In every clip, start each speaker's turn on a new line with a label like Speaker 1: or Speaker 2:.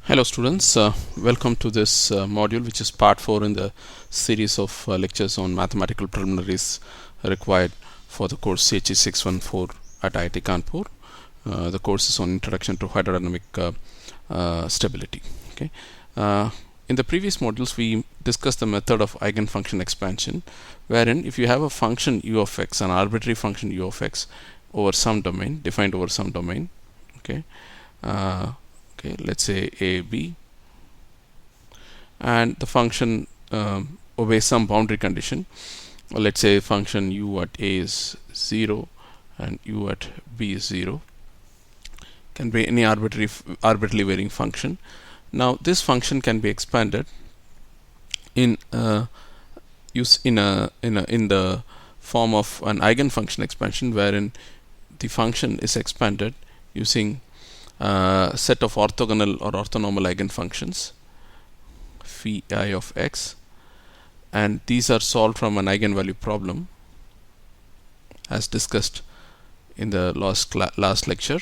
Speaker 1: Hello students, welcome to this module, which is part 4 in the series of lectures on mathematical preliminaries required for the course CHE 614 at IIT Kanpur. The course is on Introduction to Hydrodynamic Stability. Okay. In the previous modules we discussed the method of Eigenfunction Expansion, wherein if you have a function u of x, an arbitrary function u of x over some domain, defined over some domain, okay, let's say a b, and the function obeys some boundary condition. Let's say function u at a is 0 and u at b is 0, can be any arbitrarily varying function. Now this function can be expanded in the form of an Eigenfunction expansion, wherein the function is expanded using set of orthogonal or orthonormal eigenfunctions phi I of x, and these are solved from an eigenvalue problem as discussed in the last lecture.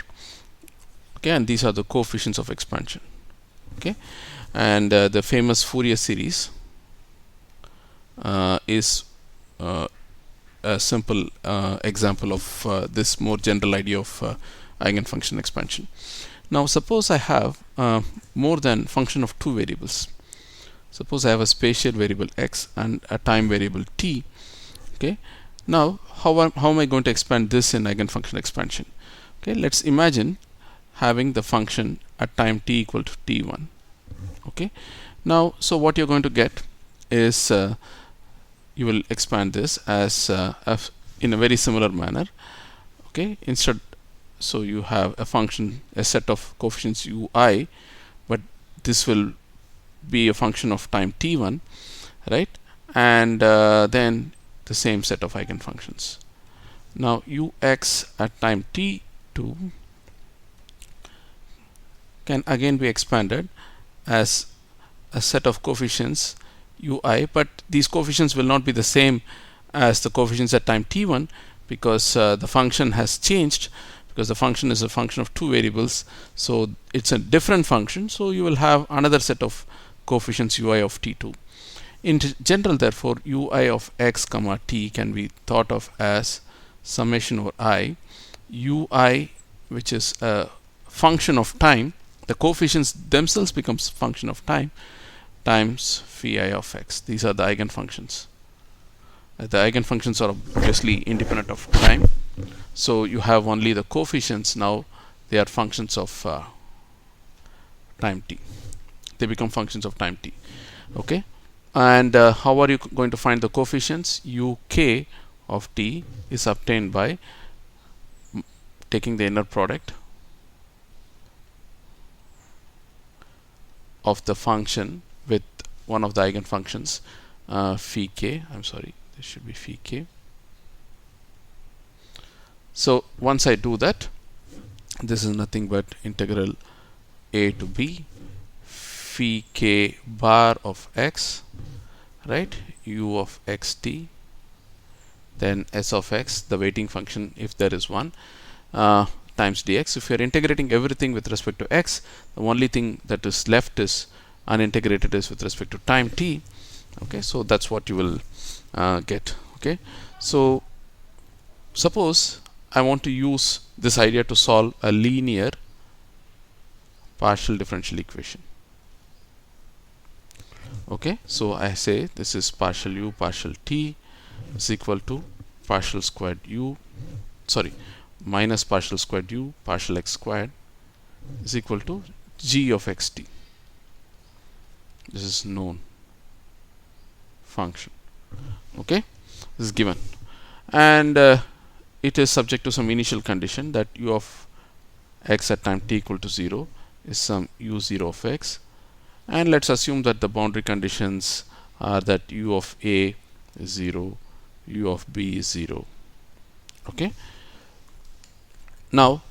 Speaker 1: Okay, and these are the coefficients of expansion. Okay, and the famous Fourier series is a simple example of this more general idea of Eigenfunction expansion. Now suppose I have more than function of two variables. Suppose I have a spatial variable x and a time variable t. Okay, now how am I going to expand this in Eigenfunction expansion? Okay, let's imagine having the function at time t equal to t1. Okay, now so what you're going to get is you will expand this as in a very similar manner. Okay, instead, so you have a function, a set of coefficients ui, but this will be a function of time t1, right? And then the same set of eigenfunctions. Now ux at time t2 can again be expanded as a set of coefficients ui, but these coefficients will not be the same as the coefficients at time t1, because the function has changed, because the function is a function of two variables, so it's a different function, so you will have another set of coefficients ui of t2. In general, therefore, ui of x comma t can be thought of as summation over I, ui, which is a function of time, the coefficients themselves becomes function of time, times phi I of x. These are the eigenfunctions. The eigenfunctions are obviously independent of time, so you have only the coefficients. Now they are functions of time t. They become functions of time t. Okay, and how are you going to find the coefficients? uk of t is obtained by taking the inner product of the function with one of the eigenfunctions, phi k. I'm sorry, this should be phi k. So once I do that, this is nothing but integral a to b phi k bar of x, right, u of xt, then s of x, the weighting function if there is one, times dx. If you are integrating everything with respect to x, the only thing that is left is unintegrated is with respect to time t. Okay, so that's what you will get. Okay, so suppose I want to use this idea to solve a linear partial differential equation. Okay, so I say this is partial u partial t is equal to partial squared u, sorry, minus partial squared u partial x squared is equal to g of xt. This is known function. Okay, this is given, and it is subject to some initial condition that u of x at time t equal to 0 is some u0 of x, and let's assume that the boundary conditions are that u of a is 0, u of b is 0. Okay, now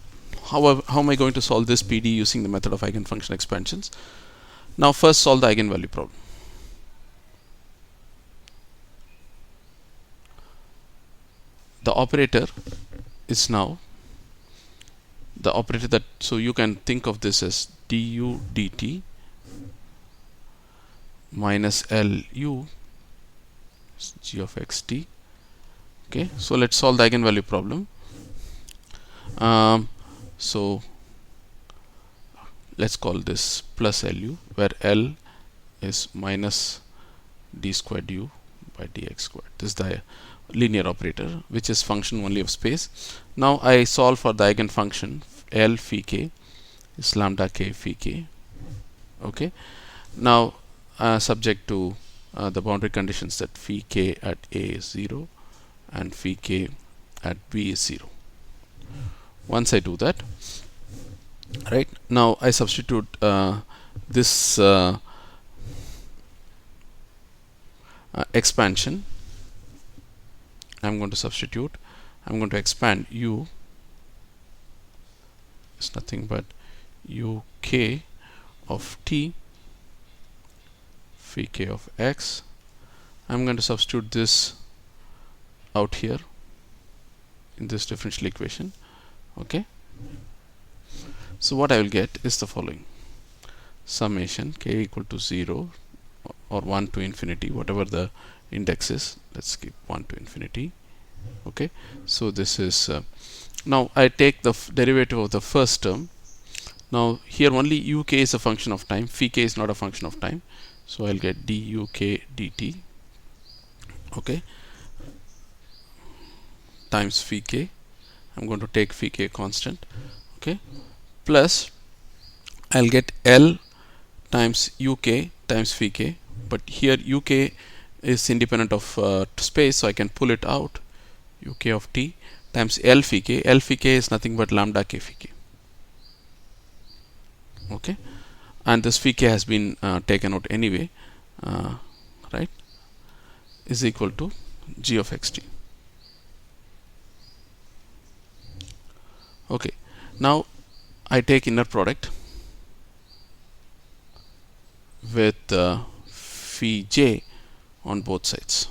Speaker 1: how am I going to solve this PD using the method of Eigenfunction expansions? Now first solve the eigenvalue problem. The operator is now the operator that, so you can think of this as du dt minus Lu g of xt. Okay, so let's solve the eigenvalue problem. So let's call this plus Lu, where L is minus d squared u by dx squared. This is the linear operator, which is function only of space. Now I solve for the eigenfunction L phi k is lambda k phi k. Okay, now subject to the boundary conditions that phi k at a is 0 and phi k at b is 0. Once I do that, right, now I substitute this expansion. I'm going to expand u is nothing but uk of t phi k of x. I'm going to substitute this out here in this differential equation. Okay, so what I will get is the following: summation k equal to 0 or 1 to infinity, whatever the index is. Let's keep 1 to infinity. Okay, so this is now I take the derivative of the first term. Now here only uk is a function of time, phi k is not a function of time, so I'll get duk dt, okay, times phi k. I'm going to take phi k constant, okay, plus I'll get L times uk times phi k, but here uk is independent of space, so I can pull it out. uk of t times L phi k. L phi k is nothing but lambda k phi k. Okay, and this phi k has been taken out anyway, right, is equal to g of xt. Okay, now I take inner product with phi j on both sides.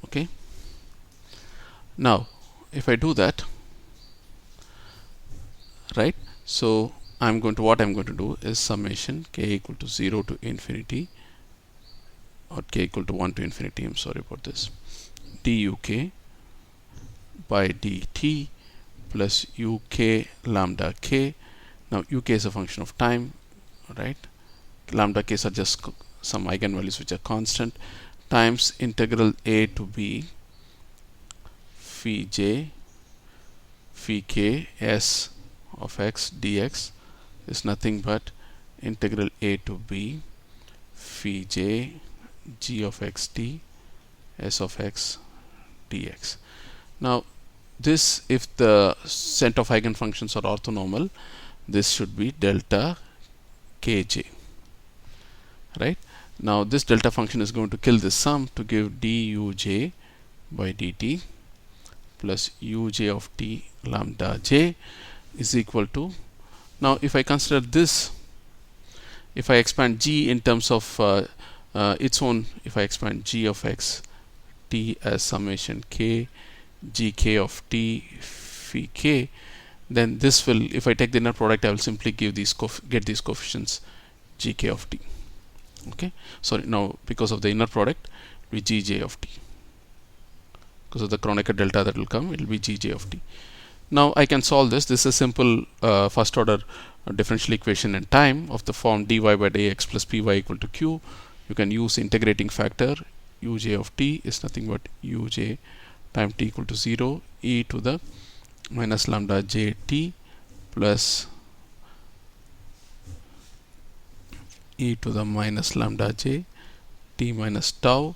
Speaker 1: Okay, now if I do that, right, so what I'm going to do is summation k equal to 0 to infinity, or k equal to 1 to infinity, I'm sorry about this, duk by dt plus uk lambda k. Now uk is a function of time, right, lambda k's are just some eigenvalues which are constant, times integral a to b phi j phi k s of x dx is nothing but integral a to b phi j g of xt s of x dx. Now this, if the set of eigenfunctions are orthonormal, this should be delta kj, right. Now this delta function is going to kill this sum to give duj by dt plus uj of t lambda j is equal to, now if I consider this, if I expand g in terms of its own, if I expand g of x t as summation k gk of t phi k, then this will, if I take the inner product, I will simply give these get these coefficients gk of t. Okay, sorry, now because of the inner product it will be gj of t, because of the Kronecker delta that will come, it will be gj of t. Now I can solve this. This is a simple first order differential equation in time of the form dy by dx plus py equal to q. You can use integrating factor. Uj of t is nothing but uj time t equal to 0 e to the minus lambda j t plus e to the minus lambda j t minus tau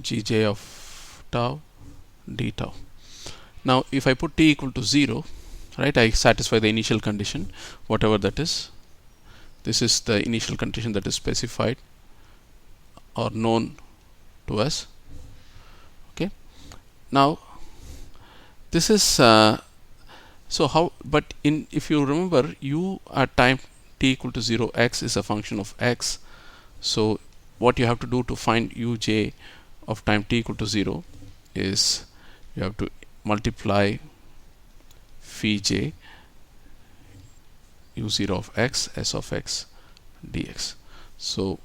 Speaker 1: gj of tau d tau. Now if I put t equal to 0, right, I satisfy the initial condition, whatever that is. This is the initial condition that is specified or known to us. Okay, now this is so how, but in, if you remember, u at time t equal to 0 x is a function of x. So what you have to do to find uj of time t equal to 0 is you have to multiply phi j u0 of x s of x dx. So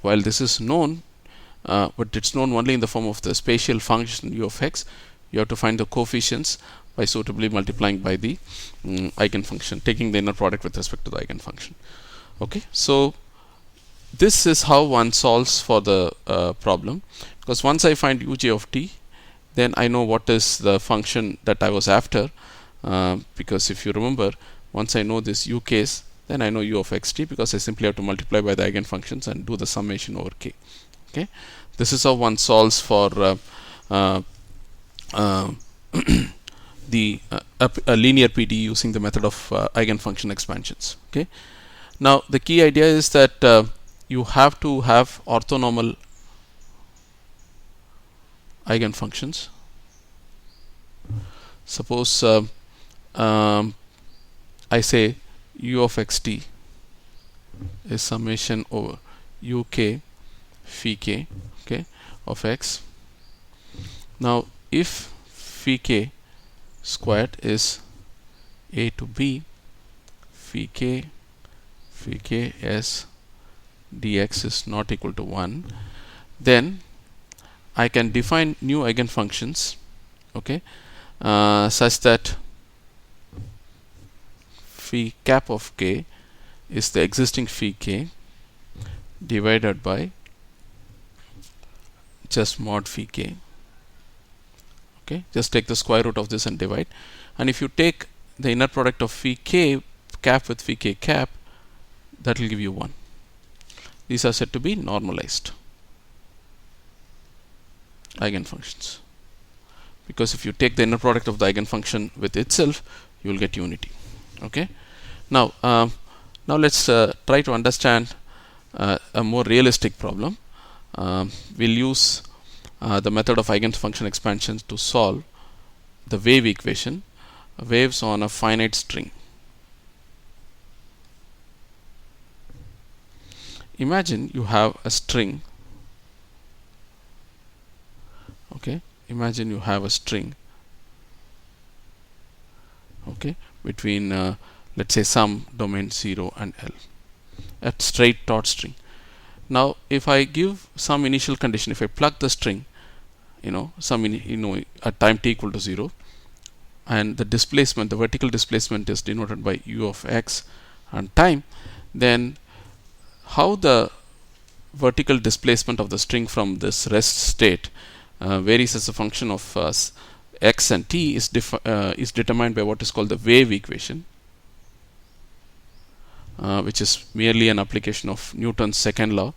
Speaker 1: while this is known, but it's known only in the form of the spatial function u of x, you have to find the coefficients by suitably multiplying by the eigenfunction, taking the inner product with respect to the eigenfunction. Okay, so this is how one solves for the problem, because once I find uj of t, then I know what is the function that I was after, because if you remember, once I know this u case, then I know u of xt, because I simply have to multiply by the eigenfunctions and do the summation over k. Okay, this is how one solves for a linear PDE using the method of eigenfunction expansions. Okay, now the key idea is that you have to have orthonormal eigenfunctions. Suppose I say u of xt is summation over uk phi k, okay, of x. Now if phi k squared is a to b phi k s dx is not equal to 1, then I can define new eigenfunctions, okay, such that phi cap of k is the existing phi k divided by just mod phi k. Okay, just take the square root of this and divide, and if you take the inner product of phi k cap with phi k cap, that will give you 1. These are said to be normalized eigenfunctions, because if you take the inner product of the eigenfunction with itself, you will get unity. Okay, now let's try to understand a more realistic problem. We'll use the method of eigenfunction expansion to solve the wave equation, waves on a finite string. Imagine you have a string. Okay, imagine you have a string, okay, between let's say some domain 0 and L, a straight taut string. Now if I give some initial condition, if I plug the string, some at time t equal to 0, and the displacement, the vertical displacement is denoted by u of x and time, then how the vertical displacement of the string from this rest state varies as a function of x and t is determined by what is called the wave equation, which is merely an application of Newton's second law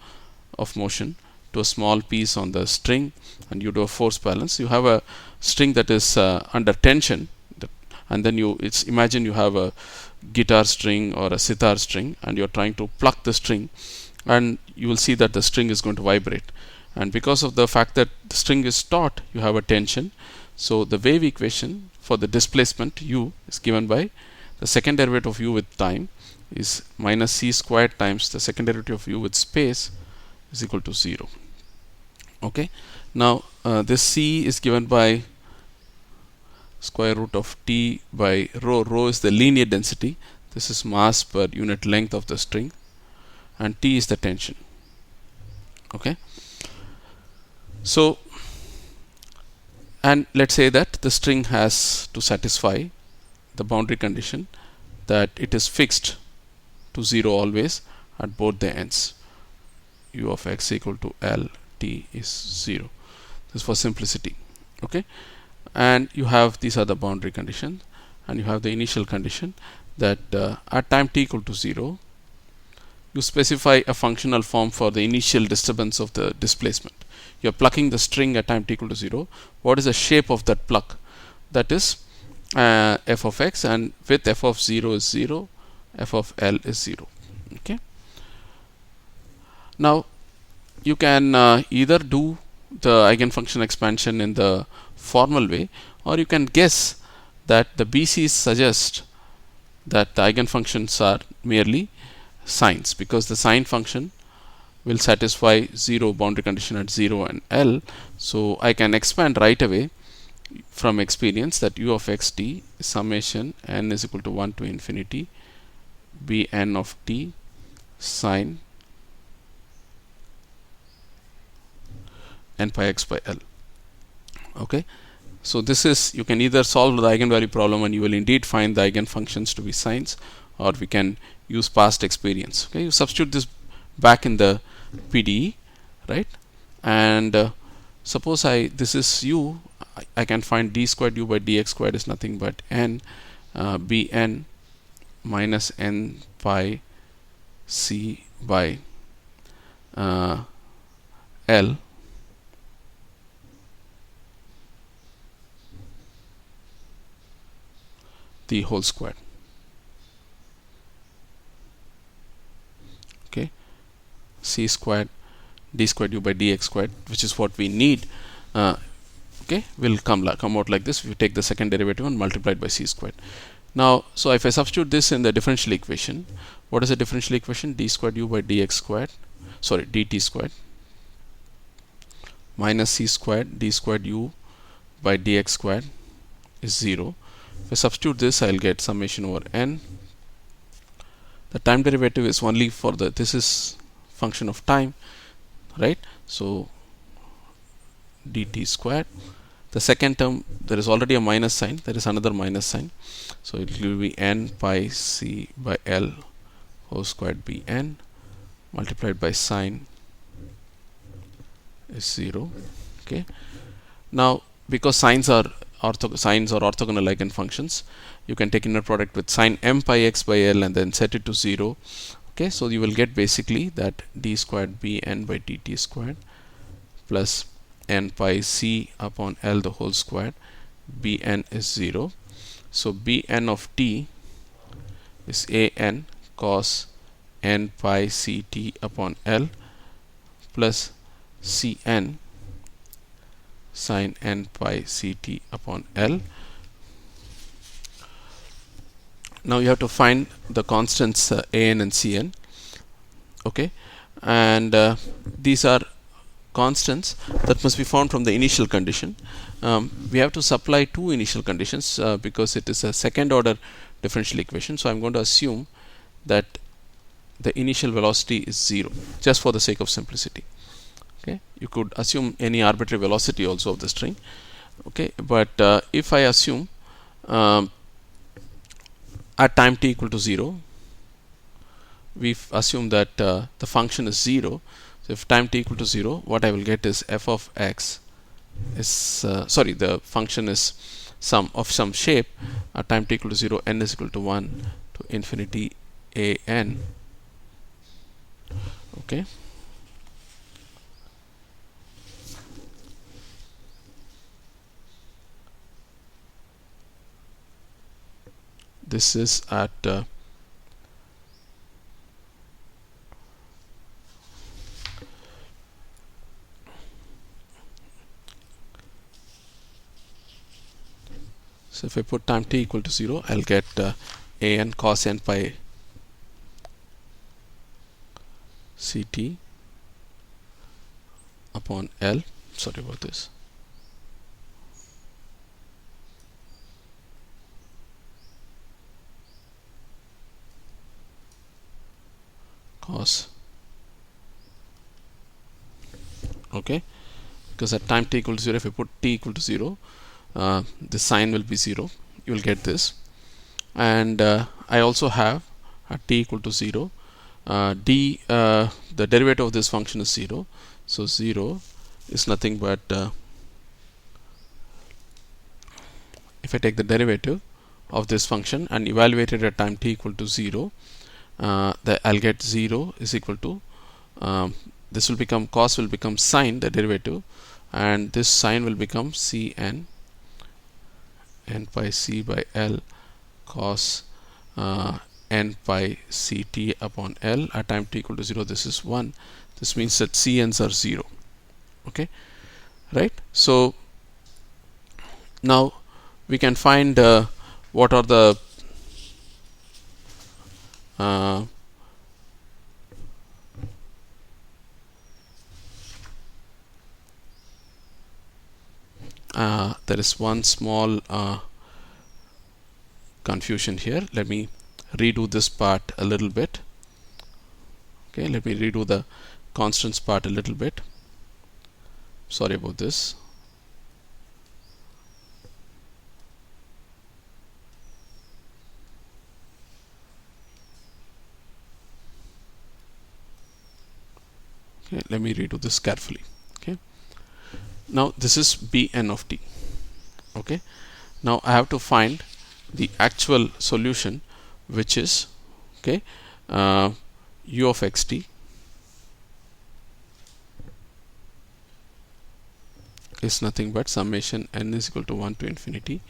Speaker 1: of motion to a small piece on the string, and you do a force balance. You have a string that is under tension, and then imagine you have a guitar string or a sitar string, and you're trying to pluck the string, and you will see that the string is going to vibrate, and because of the fact that the string is taut, you have a tension. So the wave equation for the displacement u is given by the second derivative of u with time is minus c squared times the second derivative of u with space is equal to 0. Okay, now this c is given by square root of t by rho. Rho is the linear density. This is mass per unit length of the string, and t is the tension. Okay, so, and let's say that the string has to satisfy the boundary condition that it is fixed to 0 always at both the ends. U of x equal to L, t is 0. This is for simplicity. Okay, and you have, these are the boundary conditions, and you have the initial condition that at time t equal to 0, you specify a functional form for the initial disturbance of the displacement. You are plucking the string at time t equal to 0. What is the shape of that pluck? That is f of x, and with f of 0 is 0, f of L is 0. Okay, now you can either do the eigenfunction expansion in the formal way, or you can guess that the BCs suggest that the eigenfunctions are merely signs, because the sign function will satisfy 0 boundary condition at 0 and L. So I can expand right away from experience that u of xt is summation n is equal to 1 to infinity bn of t sine n pi x by L. Okay, so this is, you can either solve the eigenvalue problem and you will indeed find the eigenfunctions to be sines, or we can use past experience. Okay, you substitute this back in the PDE, right? And suppose this is u, I can find d squared u by dx squared is nothing but n bn minus n pi c by L the whole squared. Okay, c squared d squared u by dx squared, which is what we need, okay, will come out like this if you take the second derivative and multiply it by c squared. Now, so if I substitute this in the differential equation, what is the differential equation? D squared u by dx squared, sorry, dt squared minus c squared d squared u by dx squared is 0. If I substitute this, I'll get summation over n. The time derivative is only for the, this is function of time, right? So dt squared. The second term, there is already a minus sign, there is another minus sign, so it will be n pi c by L whole squared bn multiplied by sine is 0. Okay, now because sines are orthogonal eigenfunctions, you can take inner product with sine m pi x by L and then set it to 0. Okay, so you will get basically that d squared bn by dt squared plus n pi c upon L the whole squared, bn is 0. So bn of t is an cos n pi ct upon L plus cn sin n pi ct upon L. Now you have to find the constants an and cn. Okay, and these are constants that must be found from the initial condition. We have to supply two initial conditions because it is a second order differential equation. So I'm going to assume that the initial velocity is 0 just for the sake of simplicity. Okay, you could assume any arbitrary velocity also of the string. Okay, but if I assume at time t equal to 0, we assume that the function is 0. So if time t equal to 0, what I will get is f of x is the function is some shape at time t equal to 0, n is equal to 1 to infinity a n. Okay, this is at so if I put time t equal to 0, I'll get an cos n pi ct upon L. Sorry about this. Cos. Okay, because at time t equal to 0, if I put t equal to 0, the sign will be 0. You will get this, and I also have at t equal to 0, the derivative of this function is 0. So 0 is nothing but if I take the derivative of this function and evaluate it at time t equal to 0, I'll get 0 is equal to this will become cos will become sine, the derivative, and this sine will become cn n pi c by L cos n pi ct upon L at time t equal to 0. This is 1. This means that cn's are 0. Okay, right? So now we can find what are the there is one small confusion here. Let me redo this part a little bit. Okay, let me redo the constants part a little bit. Sorry about this. Okay, let me redo this carefully. Okay, now this is Bn of t. Okay, now I have to find the actual solution, which is okay u of xt is nothing but summation n is equal to 1 to infinity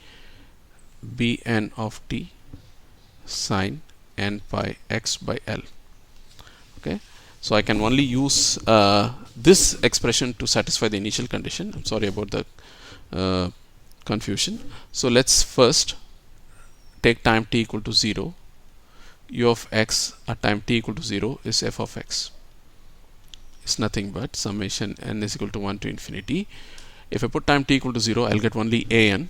Speaker 1: Bn of t sine n pi x by L. Okay, so I can only use this expression to satisfy the initial condition. I'm sorry about the confusion. So let's first take time t equal to 0. U of x at time t equal to 0 is f of x. It's nothing but summation n is equal to 1 to infinity. If I put time t equal to 0, I'll get only an,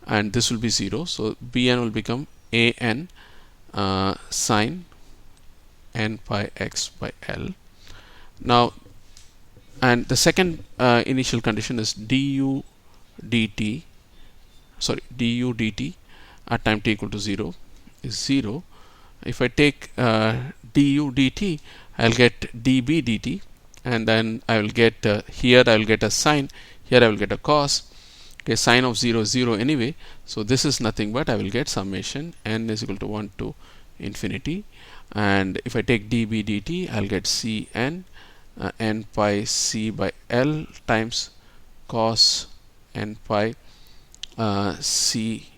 Speaker 1: and this will be 0. So Bn will become an sine n pi x by L. Now, and the second initial condition is du dt at time t equal to 0 is 0. If I take du dt, I'll get db dt, and then I will get here I will get a sine, here I will get a cos. Okay, sine of 0 is 0 anyway, so this is nothing but I will get summation n is equal to 1 to infinity, and if I take db dt, I'll get cn n pi c by L times cos n pi c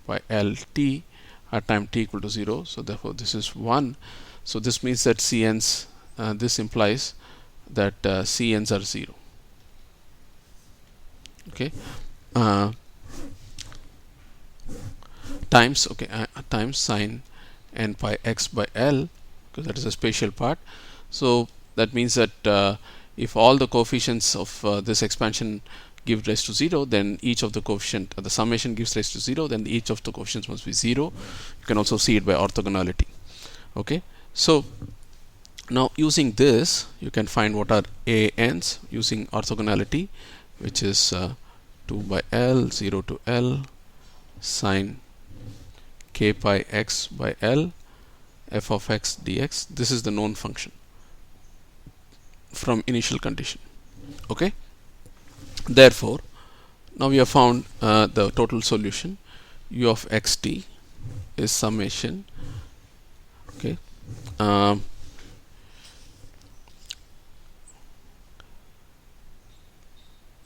Speaker 1: by L t at time t equal to 0. So therefore this is 1. So this means that cn's this implies that cn's are 0. Okay, times times sine n pi x by L, because that is a spatial part. So that means that if all the coefficients of this expansion give rise to 0, then each of the coefficient, the summation gives rise to 0, then each of the coefficients must be 0. You can also see it by orthogonality. Okay, so now using this, you can find what are an's using orthogonality, which is 2 by L, 0 to L, sine k pi x by L, f of x dx. This is the known function from initial condition. Okay, therefore now we have found the total solution. U of xt is summation. Okay,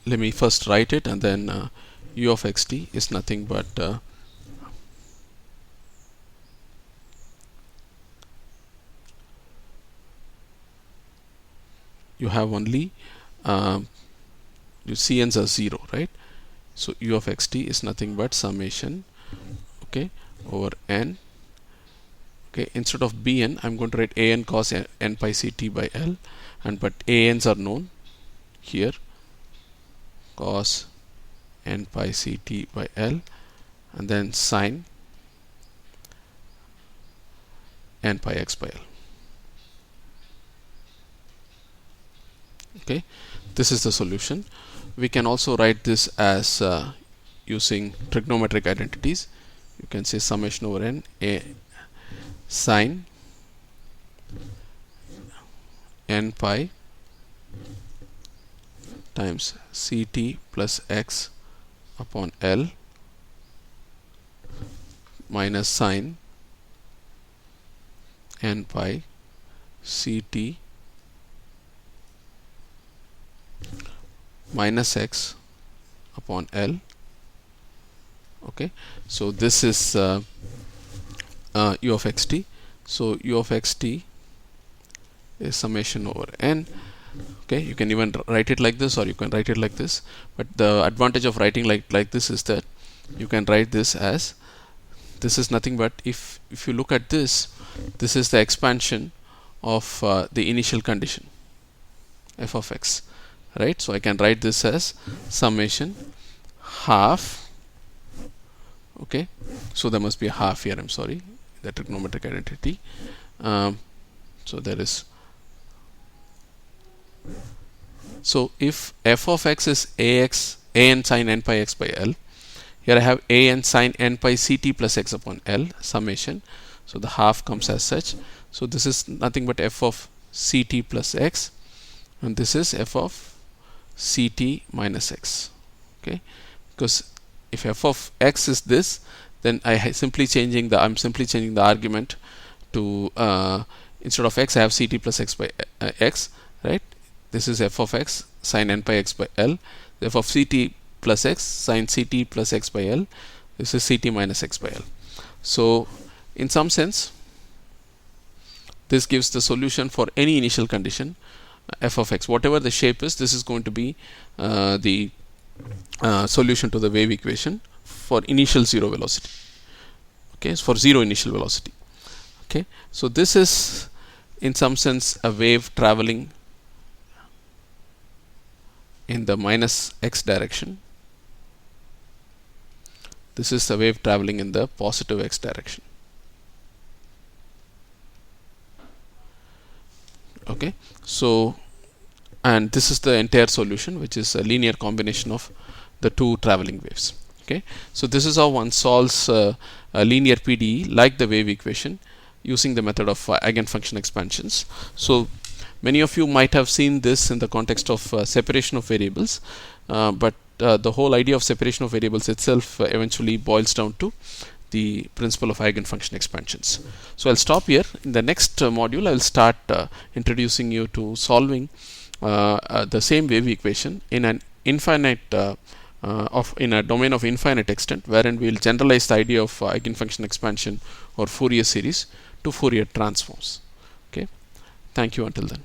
Speaker 1: let me first write it, and then u of xt is nothing but you have only your cn's are 0, right? So u of xt is nothing but summation, okay, over n. Okay, instead of bn, I'm going to write an cos n pi ct by L, and but an's are known here, cos n pi ct by L, and then sine n pi x by L. Okay, this is the solution. We can also write this as using trigonometric identities. You can say summation over n a sine n pi times ct plus x upon L minus sine n pi ct minus x upon L. Okay, so this is u of xt. So u of xt is summation over n. Okay, you can even write it like this, or you can write it like this, but the advantage of writing like this is that you can write this as, this is nothing but, if you look at this, this is the expansion of the initial condition f of x, right? So I can write this as summation half. Okay, so there must be a half here, I'm sorry, the trigonometric identity. So there is So if f of x is an sine n pi x by L, here I have an sine n pi ct plus x upon L summation. So the half comes as such. So this is nothing but f of ct plus x, and this is f of ct minus x. Okay, because if f of x is this, then I'm simply changing the argument to instead of x I have ct plus x by x, right? This is f of x sine n pi x by L. F of ct plus x sine ct plus x by L. This is ct minus x by L. So in some sense, this gives the solution for any initial condition f of x, whatever the shape is. This is going to be the solution to the wave equation for initial zero velocity. Okay, for zero initial velocity. Okay, so this is in some sense a wave traveling in the minus x direction. This is a wave traveling in the positive x direction. Okay, so, and this is the entire solution, which is a linear combination of the two traveling waves. Okay, so this is how one solves a linear PDE like the wave equation using the method of Eigenfunction expansions. So many of you might have seen this in the context of separation of variables, but the whole idea of separation of variables itself eventually boils down to the principle of Eigenfunction expansions. So I'll stop here. In the next module, I'll start introducing you to solving the same wave equation in an infinite in a domain of infinite extent, wherein we will generalize the idea of Eigenfunction expansion or Fourier series to Fourier transforms. Okay, thank you until then.